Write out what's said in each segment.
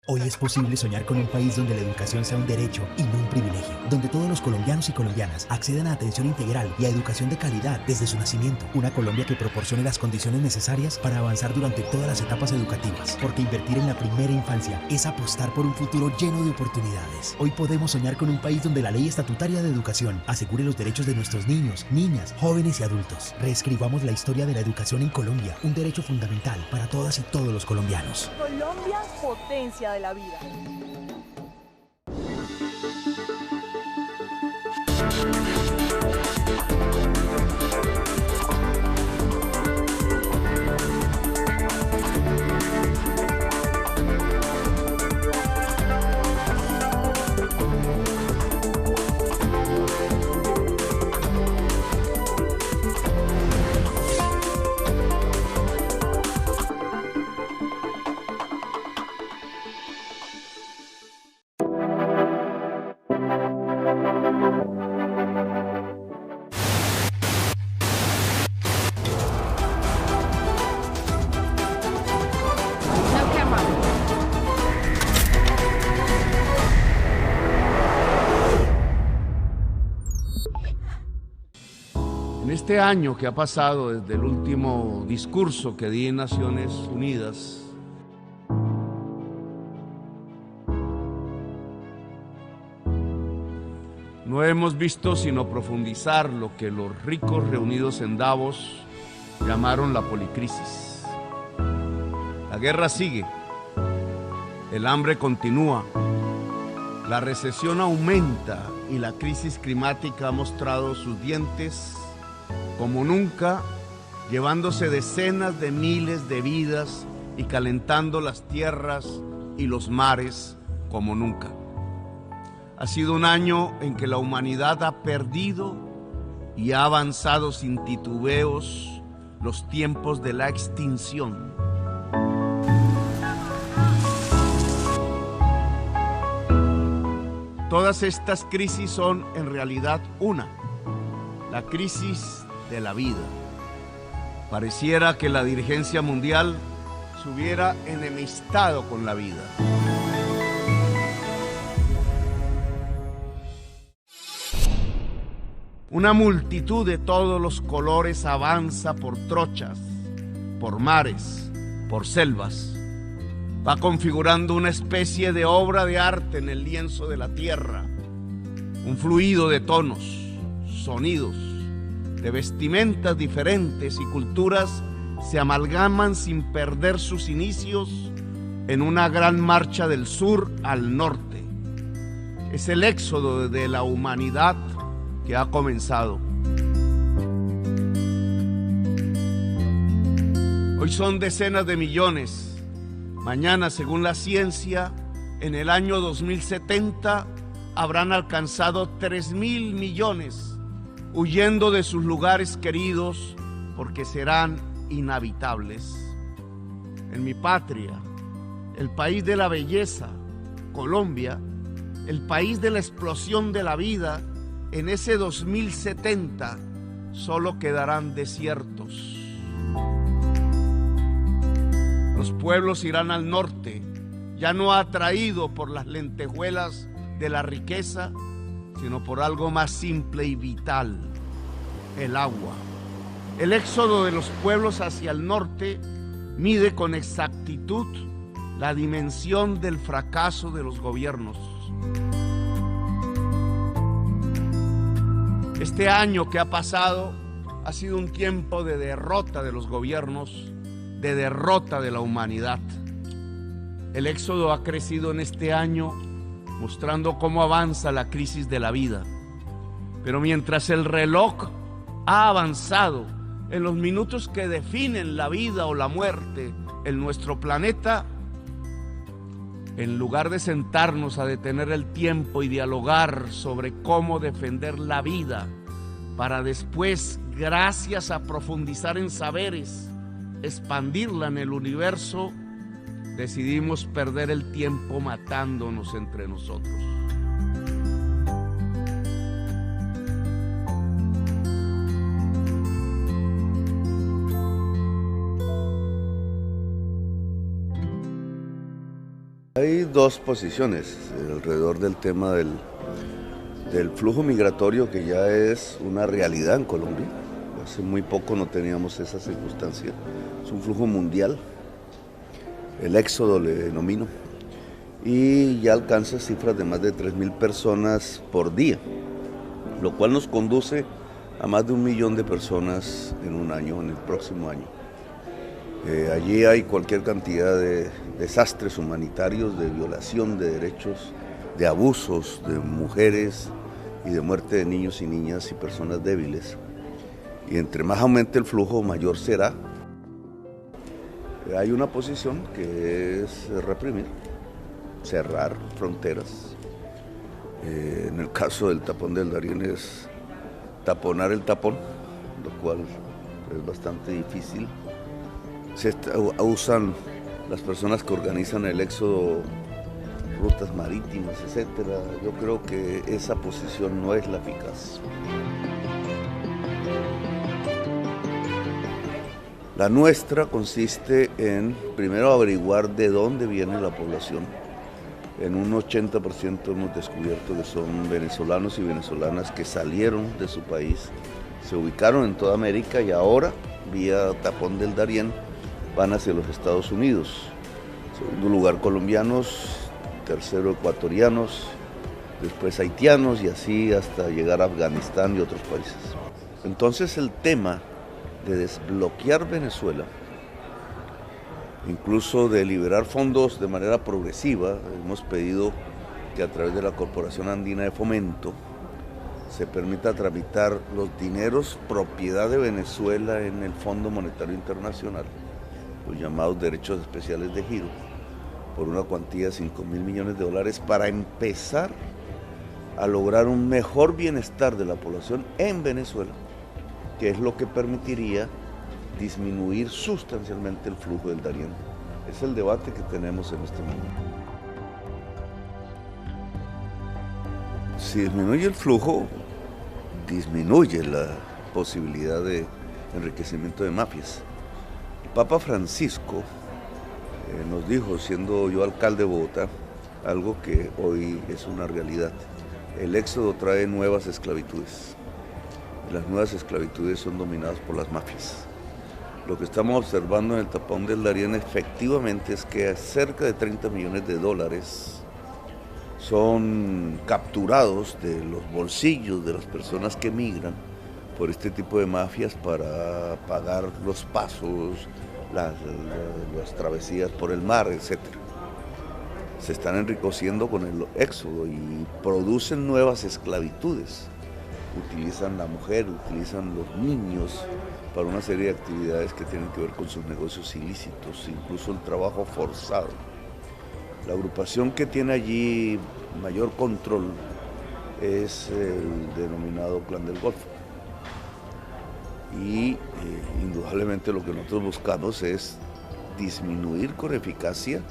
Hoy es posible soñar con un país donde la educación sea un derecho y no un privilegio, donde todos los colombianos y colombianas accedan a atención integral y a educación de calidad desde su nacimiento. Una Colombia que proporcione las condiciones necesarias para avanzar durante todas las etapas educativas, porque invertir en la primera infancia es apostar por un futuro lleno de oportunidades. Hoy podemos soñar con un país donde la ley estatutaria de educación asegure los derechos de nuestros niños, niñas, jóvenes y adultos. Reescribamos la historia de la educación en Colombia, un derecho fundamental para todas y todos los colombianos. Colombia, potencia de la vida. En este año que ha pasado desde el último discurso que di en Naciones Unidas, no hemos visto sino profundizar lo que los ricos reunidos en Davos llamaron la policrisis. La guerra sigue, el hambre continúa, la recesión aumenta y la crisis climática ha mostrado sus dientes como nunca, llevándose decenas de miles de vidas y calentando las tierras y los mares como nunca. Ha sido un año en que la humanidad ha perdido y ha avanzado sin titubeos los tiempos de la extinción. Todas estas crisis son en realidad una, la crisis de la vida. Pareciera que la dirigencia mundial se hubiera enemistado con la vida. Una multitud de todos los colores avanza por trochas, por mares, por selvas. Va configurando una especie de obra de arte en el lienzo de la tierra. Un fluido de tonos, sonidos, de vestimentas diferentes y culturas se amalgaman sin perder sus inicios en una gran marcha del sur al norte. Es el éxodo de la humanidad que ha comenzado. Hoy son decenas de millones. Mañana, según la ciencia, en el año 2070 habrán alcanzado 3.000 millones, huyendo de sus lugares queridos porque serán inhabitables. En mi patria, el país de la belleza, Colombia, el país de la explosión de la vida, en ese 2070 solo quedarán desiertos. Los pueblos irán al norte, ya no atraído por las lentejuelas de la riqueza, sino por algo más simple y vital, el agua. El éxodo de los pueblos hacia el norte mide con exactitud la dimensión del fracaso de los gobiernos. Este año que ha pasado ha sido un tiempo de derrota de los gobiernos, de derrota de la humanidad. El éxodo ha crecido en este año, mostrando cómo avanza la crisis de la vida. Pero mientras el reloj ha avanzado en los minutos que definen la vida o la muerte en nuestro planeta, en lugar de sentarnos a detener el tiempo y dialogar sobre cómo defender la vida, para después, gracias a profundizar en saberes, expandirla en el universo, decidimos perder el tiempo matándonos entre nosotros. Hay dos posiciones alrededor del tema del flujo migratorio, que ya es una realidad en Colombia. Hace muy poco no teníamos esa circunstancia. Es un flujo mundial, el éxodo le denomino, y ya alcanza cifras de más de 3.000 personas por día, lo cual nos conduce a más de 1 millón de personas en un año, en el próximo año. Allí hay cualquier cantidad de desastres humanitarios, de violación de derechos, de abusos de mujeres y de muerte de niños y niñas y personas débiles. Y entre más aumente el flujo, mayor será. Hay una posición que es reprimir, cerrar fronteras. En el caso del tapón del Darién es taponar el tapón, lo cual es bastante difícil. Usan las personas que organizan el éxodo, rutas marítimas, etcétera. Yo creo que esa posición no es la eficaz. La nuestra consiste en, primero, averiguar de dónde viene la población. En un 80% hemos descubierto que son venezolanos y venezolanas que salieron de su país, se ubicaron en toda América y ahora, vía Tapón del Darién, van hacia los Estados Unidos. En segundo lugar, colombianos, tercero, ecuatorianos, después haitianos y así hasta llegar a Afganistán y otros países. Entonces el tema de desbloquear Venezuela, incluso de liberar fondos de manera progresiva, hemos pedido que a través de la Corporación Andina de Fomento se permita tramitar los dineros propiedad de Venezuela en el Fondo Monetario Internacional, los llamados derechos especiales de giro, por una cuantía de $5.000 millones para empezar a lograr un mejor bienestar de la población en Venezuela, que es lo que permitiría disminuir sustancialmente el flujo del Darién. Es el debate que tenemos en este momento. Si disminuye el flujo, disminuye la posibilidad de enriquecimiento de mafias. El Papa Francisco nos dijo, siendo yo alcalde de Bogotá, algo que hoy es una realidad. El éxodo trae nuevas esclavitudes. Las nuevas esclavitudes son dominadas por las mafias. Lo que estamos observando en el Tapón del Darién efectivamente es que cerca de $30 millones son capturados de los bolsillos de las personas que migran por este tipo de mafias para pagar los pasos, las travesías por el mar, etc. Se están enriqueciendo con el éxodo y producen nuevas esclavitudes. Utilizan la mujer, utilizan los niños para una serie de actividades que tienen que ver con sus negocios ilícitos, incluso el trabajo forzado. La agrupación que tiene allí mayor control es el denominado Clan del Golfo. Y indudablemente lo que nosotros buscamos es disminuir con eficacia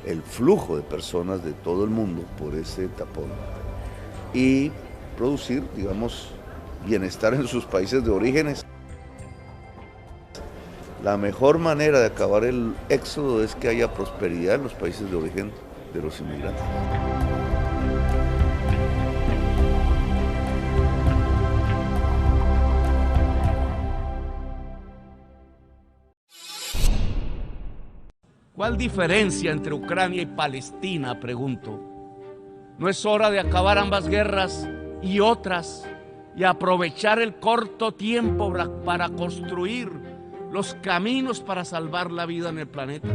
el flujo de personas de todo el mundo por ese tapón y producir, digamos, bienestar en sus países de orígenes. La mejor manera de acabar el éxodo es que haya prosperidad en los países de origen de los inmigrantes. ¿Cuál diferencia entre Ucrania y Palestina? Pregunto. ¿No es hora de acabar ambas guerras y otras y aprovechar el corto tiempo para construir los caminos para salvar la vida en el planeta?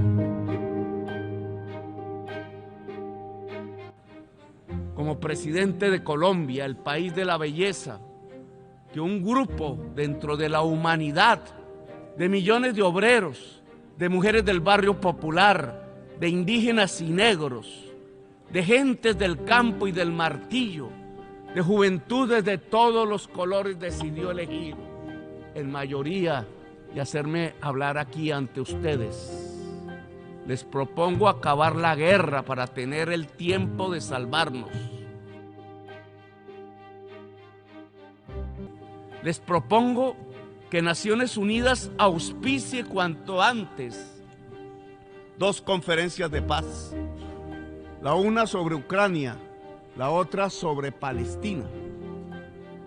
Como presidente de Colombia, el país de la belleza, que un grupo dentro de la humanidad, de millones de obreros, de mujeres del barrio popular, de indígenas y negros, de gentes del campo y del martillo, de juventudes de todos los colores, decidió elegir en mayoría y hacerme hablar aquí ante ustedes. Les propongo acabar la guerra para tener el tiempo de salvarnos. Les propongo que Naciones Unidas auspicie cuanto antes 2 conferencias de paz, la una sobre Ucrania, la otra sobre Palestina.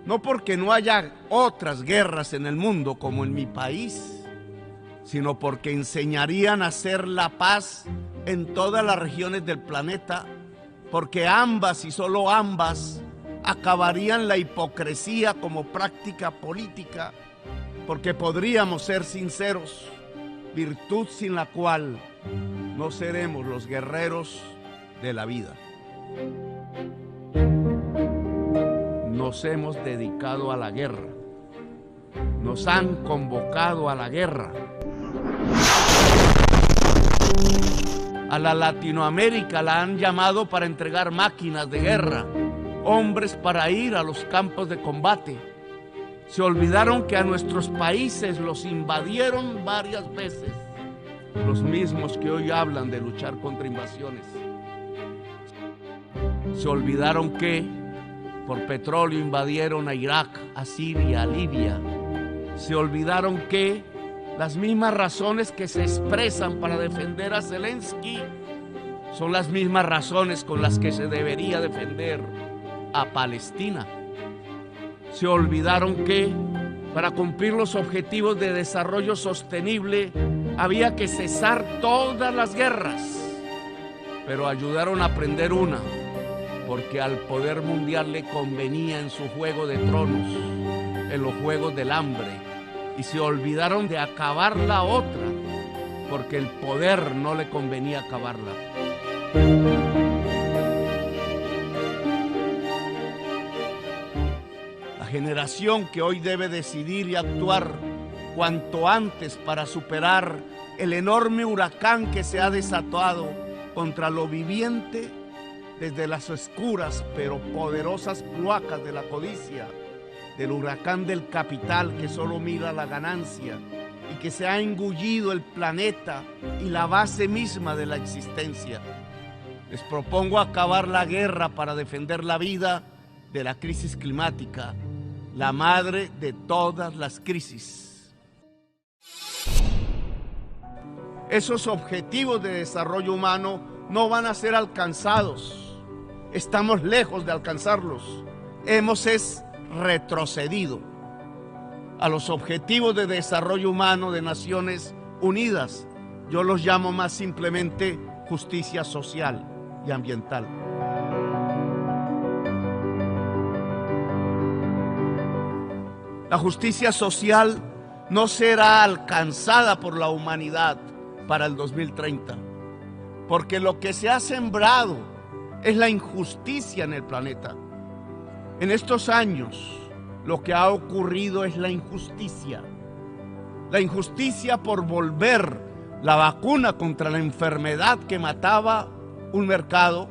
No porque no haya otras guerras en el mundo como en mi país, sino porque enseñarían a hacer la paz en todas las regiones del planeta, porque ambas y solo ambas acabarían la hipocresía como práctica política, porque podríamos ser sinceros, virtud sin la cual no seremos los guerreros de la vida. Nos hemos dedicado a la guerra, nos han convocado a la guerra. A la Latinoamérica la han llamado para entregar máquinas de guerra, hombres para ir a los campos de combate. Se olvidaron que a nuestros países los invadieron varias veces, los mismos que hoy hablan de luchar contra invasiones. Se olvidaron que por petróleo invadieron a Irak, a Siria, a Libia. Se olvidaron que las mismas razones que se expresan para defender a Zelensky son las mismas razones con las que se debería defender a Palestina. Se olvidaron que para cumplir los objetivos de desarrollo sostenible había que cesar todas las guerras, pero ayudaron a aprender una, porque al poder mundial le convenía en su juego de tronos, en los juegos del hambre, y se olvidaron de acabar la otra, porque el poder no le convenía acabarla. La generación que hoy debe decidir y actuar cuanto antes para superar el enorme huracán que se ha desatado contra lo viviente desde las oscuras pero poderosas cloacas de la codicia, del huracán del capital que solo mira la ganancia y que se ha engullido el planeta y la base misma de la existencia. Les propongo acabar la guerra para defender la vida de la crisis climática, la madre de todas las crisis. Esos objetivos de desarrollo humano no van a ser alcanzados. Estamos lejos de alcanzarlos. Hemos retrocedido a los objetivos de desarrollo humano de Naciones Unidas. Yo los llamo más simplemente justicia social y ambiental. La justicia social no será alcanzada por la humanidad para el 2030, porque lo que se ha sembrado es la injusticia en el planeta. En estos años, lo que ha ocurrido es la injusticia por volver la vacuna contra la enfermedad que mataba un mercado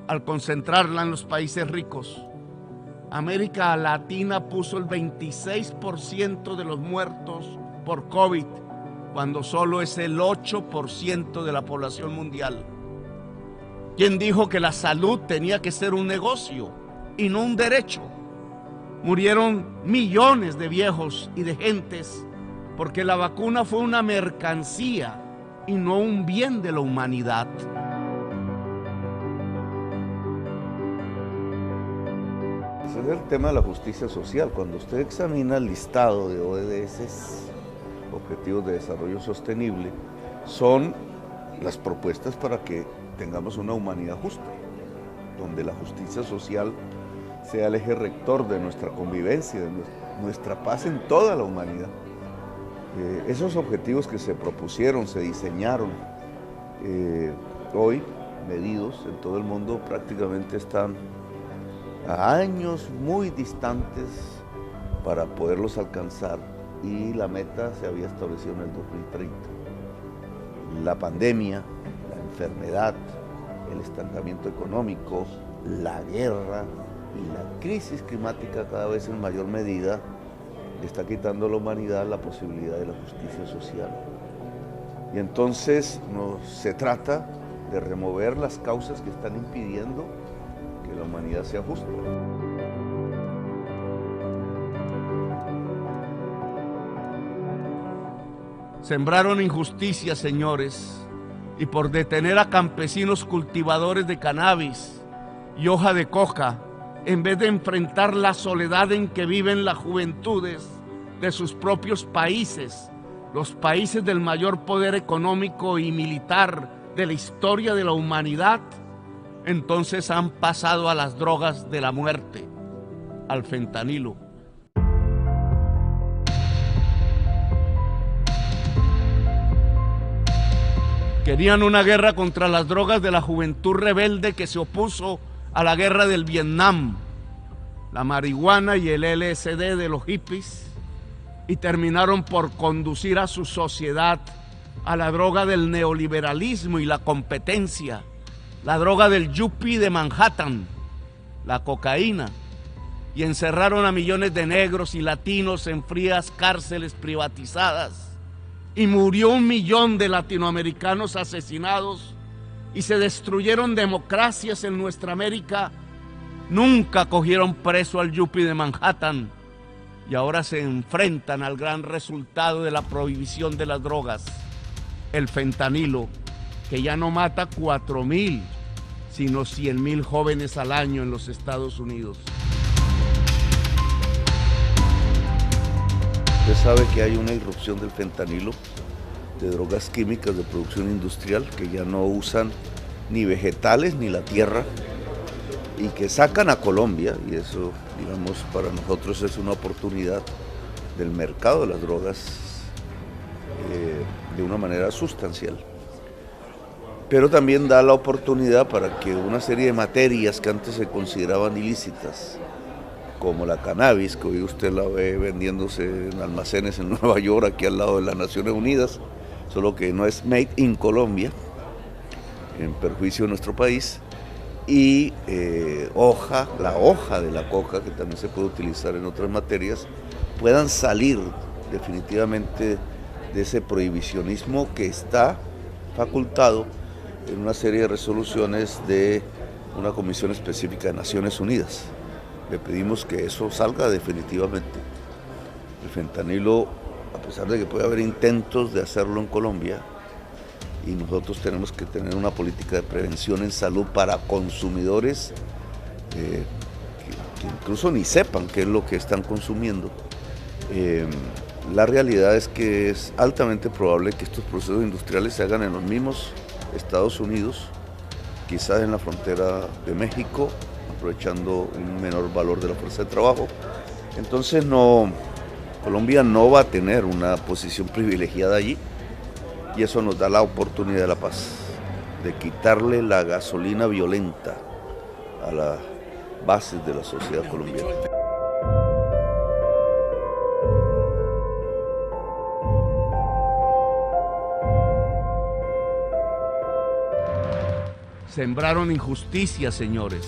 al concentrarla en los países ricos. América Latina puso el 26% de los muertos por COVID, cuando solo es el 8% de la población mundial. ¿Quién dijo que la salud tenía que ser un negocio y no un derecho? Murieron millones de viejos y de gentes porque la vacuna fue una mercancía y no un bien de la humanidad. Ese es el tema de la justicia social. Cuando usted examina el listado de ODS, Objetivos de Desarrollo Sostenible, son las propuestas para que tengamos una humanidad justa, donde la justicia social sea el eje rector de nuestra convivencia, de nuestra paz en toda la humanidad. Esos objetivos que se propusieron, se diseñaron, hoy medidos en todo el mundo, prácticamente están a años muy distantes para poderlos alcanzar, y la meta se había establecido en el 2030. La pandemia, la enfermedad, el estancamiento económico, la guerra y la crisis climática cada vez en mayor medida le está quitando a la humanidad la posibilidad de la justicia social. Y entonces se trata de remover las causas que están impidiendo que la humanidad sea justa. Sembraron injusticia, señores, y por detener a campesinos cultivadores de cannabis y hoja de coca, en vez de enfrentar la soledad en que viven las juventudes de sus propios países, los países del mayor poder económico y militar de la historia de la humanidad, entonces han pasado a las drogas de la muerte, al fentanilo. Querían una guerra contra las drogas de la juventud rebelde que se opuso a la guerra del Vietnam, la marihuana y el LSD de los hippies, y terminaron por conducir a su sociedad a la droga del neoliberalismo y la competencia, la droga del yuppie de Manhattan, la cocaína, y encerraron a millones de negros y latinos en frías cárceles privatizadas, y murió 1 millón de latinoamericanos asesinados, y se destruyeron democracias en nuestra América. Nunca cogieron preso al yuppie de Manhattan, y ahora se enfrentan al gran resultado de la prohibición de las drogas, el fentanilo, que ya no mata 4,000, sino 100,000 jóvenes al año en los Estados Unidos. Usted sabe que hay una irrupción del fentanilo, de drogas químicas de producción industrial, que ya no usan ni vegetales ni la tierra, y que sacan a Colombia, y eso, digamos, para nosotros es una oportunidad del mercado de las drogas de una manera sustancial. Pero también da la oportunidad para que una serie de materias que antes se consideraban ilícitas, como la cannabis, que hoy usted la ve vendiéndose en almacenes en Nueva York, aquí al lado de las Naciones Unidas, solo que no es made in Colombia, en perjuicio de nuestro país, y la hoja de la coca, que también se puede utilizar en otras materias, puedan salir definitivamente de ese prohibicionismo que está facultado en una serie de resoluciones de una comisión específica de Naciones Unidas. Le pedimos que eso salga definitivamente. El fentanilo, a pesar de que puede haber intentos de hacerlo en Colombia, y nosotros tenemos que tener una política de prevención en salud para consumidores que incluso ni sepan qué es lo que están consumiendo. La realidad es que es altamente probable que estos procesos industriales se hagan en los mismos Estados Unidos, quizás en la frontera de México, aprovechando un menor valor de la fuerza de trabajo. Entonces Colombia no va a tener una posición privilegiada allí, y eso nos da la oportunidad de la paz, de quitarle la gasolina violenta a las bases de la sociedad colombiana. Sembraron injusticia, señores.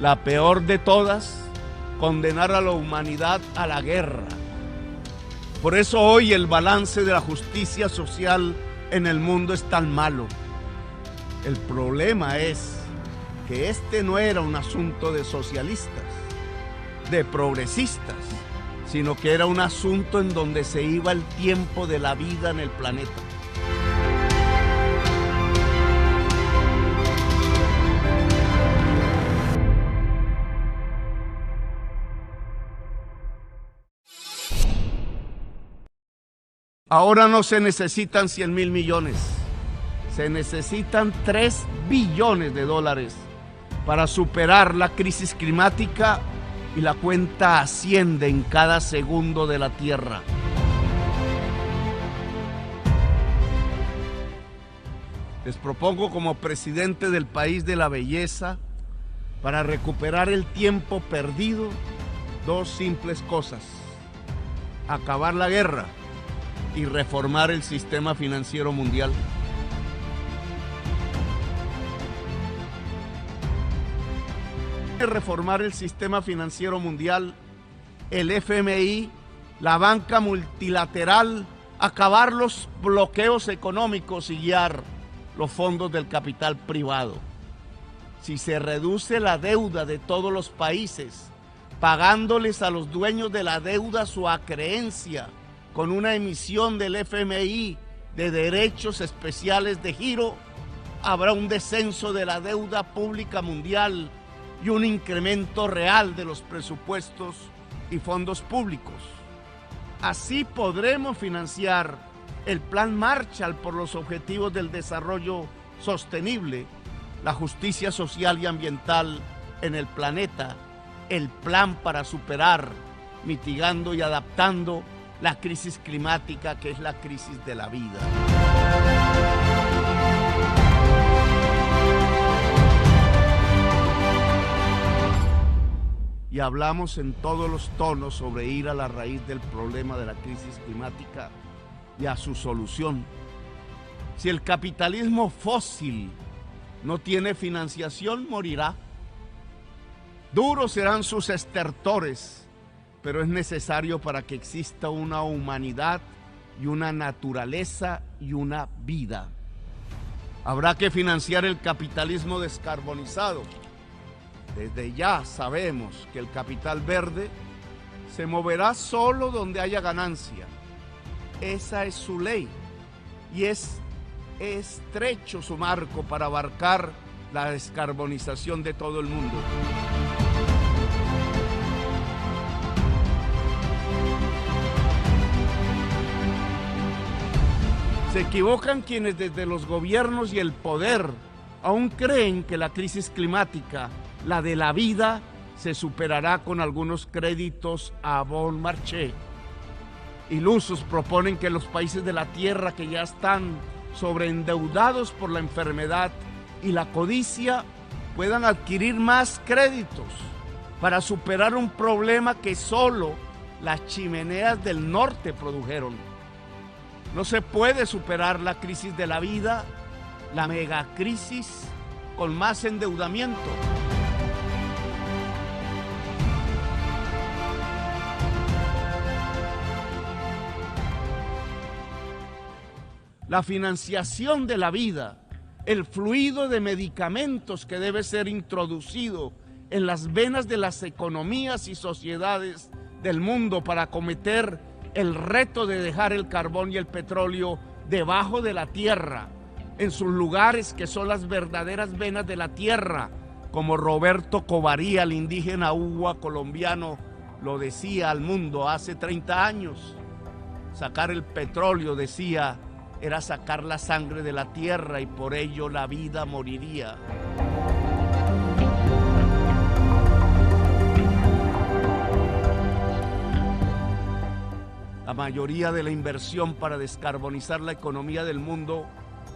La peor de todas, condenar a la humanidad a la guerra. Por eso hoy el balance de la justicia social en el mundo es tan malo. El problema es que este no era un asunto de socialistas, de progresistas, sino que era un asunto en donde se iba el tiempo de la vida en el planeta. Ahora no se necesitan 100,000 millones, se necesitan 3 billones de dólares para superar la crisis climática, y la cuenta asciende en cada segundo de la Tierra. Les propongo como presidente del país de la belleza, para recuperar el tiempo perdido, 2 simples cosas: acabar la guerra y reformar el sistema financiero mundial. Reformar el sistema financiero mundial, el FMI, la banca multilateral, acabar los bloqueos económicos y guiar los fondos del capital privado. Si se reduce la deuda de todos los países, pagándoles a los dueños de la deuda su acreencia con una emisión del FMI de derechos especiales de giro, habrá un descenso de la deuda pública mundial y un incremento real de los presupuestos y fondos públicos. Así podremos financiar el Plan Marshall por los Objetivos del Desarrollo Sostenible, la justicia social y ambiental en el planeta, el plan para superar, mitigando y adaptando la crisis climática, que es la crisis de la vida. Y hablamos en todos los tonos sobre ir a la raíz del problema de la crisis climática y a su solución. Si el capitalismo fósil no tiene financiación, morirá. Duros serán sus estertores, pero es necesario para que exista una humanidad y una naturaleza y una vida. Habrá que financiar el capitalismo descarbonizado. Desde ya sabemos que el capital verde se moverá solo donde haya ganancia. Esa es su ley y es estrecho su marco para abarcar la descarbonización de todo el mundo. Se equivocan quienes desde los gobiernos y el poder aún creen que la crisis climática, la de la vida, se superará con algunos créditos a bon marché. Ilusos proponen que los países de la tierra que ya están sobreendeudados por la enfermedad y la codicia puedan adquirir más créditos para superar un problema que solo las chimeneas del norte produjeron. No se puede superar la crisis de la vida, la megacrisis, con más endeudamiento. La financiación de la vida, el fluido de medicamentos que debe ser introducido en las venas de las economías y sociedades del mundo para acometer el reto de dejar el carbón y el petróleo debajo de la tierra, en sus lugares que son las verdaderas venas de la tierra, como Roberto Covaría, el indígena Uwa colombiano, lo decía al mundo hace 30 años. Sacar el petróleo, decía, era sacar la sangre de la tierra y por ello la vida moriría. La mayoría de la inversión para descarbonizar la economía del mundo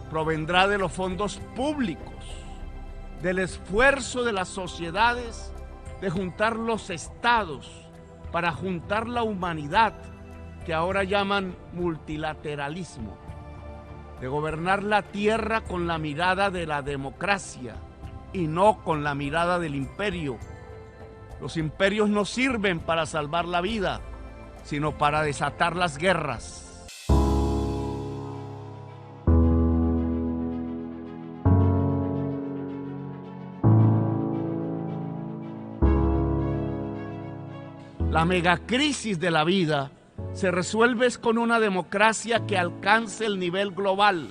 provendrá de los fondos públicos, del esfuerzo de las sociedades de juntar los estados para juntar la humanidad, que ahora llaman multilateralismo, de gobernar la tierra con la mirada de la democracia y no con la mirada del imperio. Los imperios no sirven para salvar la vida, sino para desatar las guerras. La megacrisis de la vida se resuelve con una democracia que alcance el nivel global,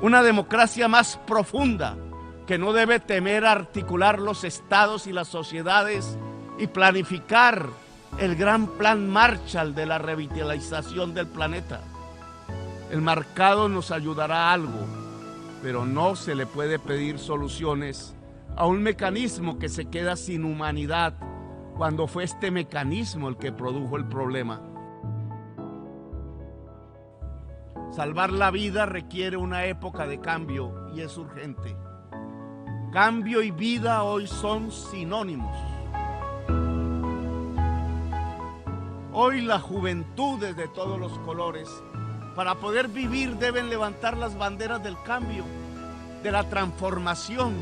una democracia más profunda que no debe temer articular los estados y las sociedades y planificar el gran plan Marshall de la revitalización del planeta. El mercado nos ayudará a algo, pero no se le puede pedir soluciones a un mecanismo que se queda sin humanidad cuando fue este mecanismo el que produjo el problema. Salvar la vida requiere una época de cambio y es urgente. Cambio y vida hoy son sinónimos. Hoy las juventudes de todos los colores, para poder vivir, deben levantar las banderas del cambio, de la transformación,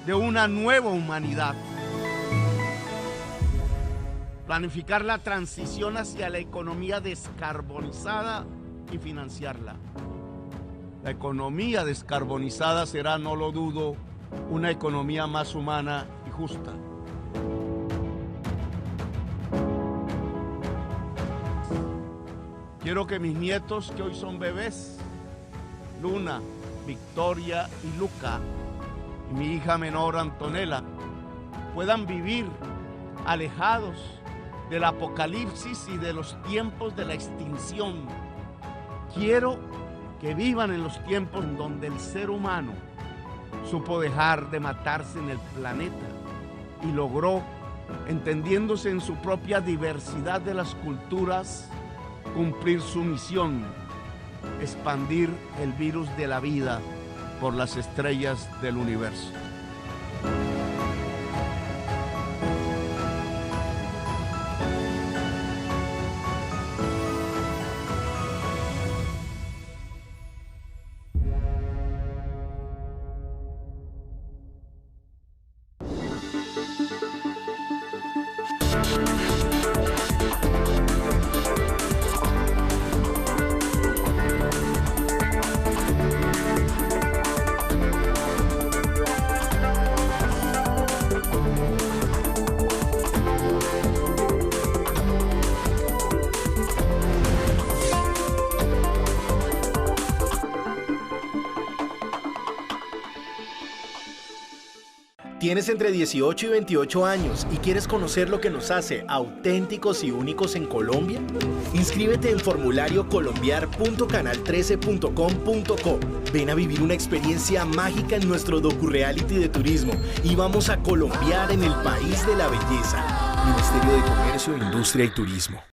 de una nueva humanidad. Planificar la transición hacia la economía descarbonizada y financiarla. La economía descarbonizada será, no lo dudo, una economía más humana y justa. Quiero que mis nietos, que hoy son bebés, Luna, Victoria y Luca, y mi hija menor Antonella, puedan vivir alejados del apocalipsis y de los tiempos de la extinción. Quiero que vivan en los tiempos en donde el ser humano supo dejar de matarse en el planeta y logró, entendiéndose en su propia diversidad de las culturas, cumplir su misión: expandir el virus de la vida por las estrellas del universo. ¿Tienes entre 18 y 28 años y quieres conocer lo que nos hace auténticos y únicos en Colombia? Inscríbete en formulario colombiar.canal13.com.co. Ven a vivir una experiencia mágica en nuestro docu-reality de turismo y vamos a colombiar en el país de la belleza. Ministerio de Comercio, Industria y Turismo.